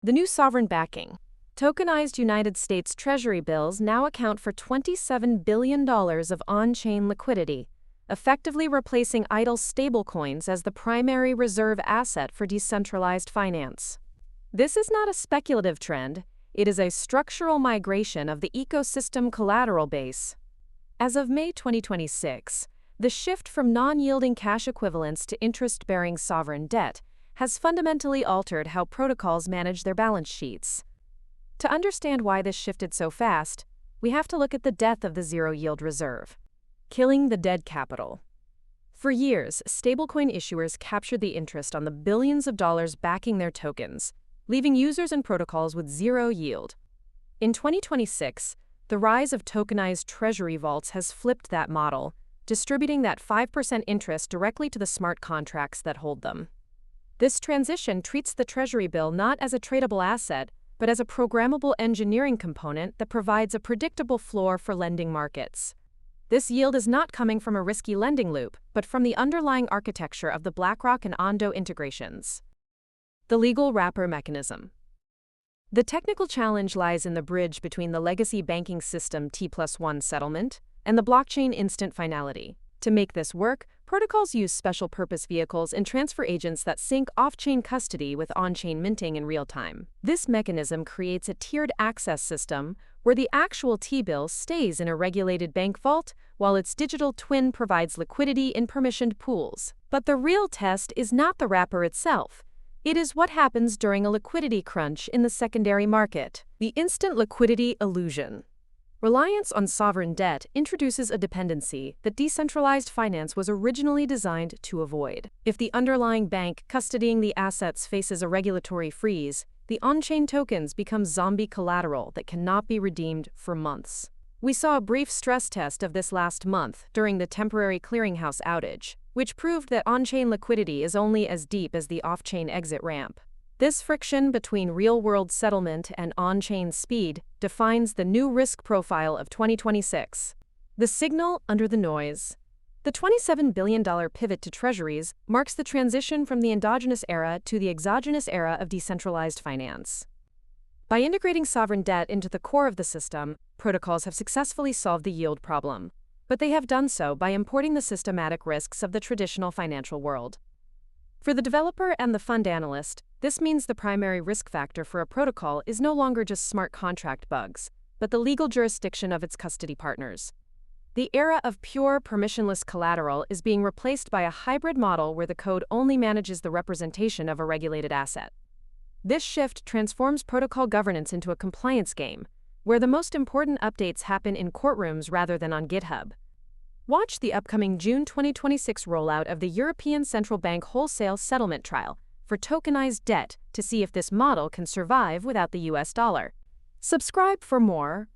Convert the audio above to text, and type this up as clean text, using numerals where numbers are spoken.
The new sovereign backing. Tokenized United States Treasury bills now account for $27 billion of on-chain liquidity, effectively replacing idle stablecoins as the primary reserve asset for decentralized finance. This is not a speculative trend, it is a structural migration of the ecosystem collateral base. As of May 2026, the shift from non-yielding cash equivalents to interest-bearing sovereign debt has fundamentally altered how protocols manage their balance sheets. To understand why this shifted so fast, we have to look at the death of the zero-yield reserve. Killing the dead capital. For years, stablecoin issuers captured the interest on the billions of dollars backing their tokens, leaving users and protocols with zero yield. In 2026, the rise of tokenized treasury vaults has flipped that model, distributing that 5% interest directly to the smart contracts that hold them. This transition treats the treasury bill not as a tradable asset, but as a programmable engineering component that provides a predictable floor for lending markets. This yield is not coming from a risky lending loop, but from the underlying architecture of the BlackRock and Ondo integrations. The legal wrapper mechanism. The technical challenge lies in the bridge between the legacy banking system T+1 settlement and the blockchain instant finality. To make this work, protocols use special-purpose vehicles and transfer agents that sync off-chain custody with on-chain minting in real time. This mechanism creates a tiered access system where the actual T-bill stays in a regulated bank vault while its digital twin provides liquidity in permissioned pools. But the real test is not the wrapper itself. It is what happens during a liquidity crunch in the secondary market. The instant liquidity illusion. Reliance on sovereign debt introduces a dependency that decentralized finance was originally designed to avoid. If the underlying bank custodying the assets faces a regulatory freeze, the on-chain tokens become zombie collateral that cannot be redeemed for months. We saw a brief stress test of this last month during the temporary clearinghouse outage, which proved that on-chain liquidity is only as deep as the off-chain exit ramp. This friction between real-world settlement and on-chain speed defines the new risk profile of 2026. The signal under the noise. The $27 billion pivot to treasuries marks the transition from the endogenous era to the exogenous era of decentralized finance. By integrating sovereign debt into the core of the system, protocols have successfully solved the yield problem, but they have done so by importing the systematic risks of the traditional financial world. For the developer and the fund analyst, this means the primary risk factor for a protocol is no longer just smart contract bugs, but the legal jurisdiction of its custody partners. The era of pure, permissionless collateral is being replaced by a hybrid model where the code only manages the representation of a regulated asset. This shift transforms protocol governance into a compliance game, where the most important updates happen in courtrooms rather than on GitHub. Watch the upcoming June 2026 rollout of the European Central Bank wholesale settlement trial for tokenized debt to see if this model can survive without the US dollar. Subscribe for more.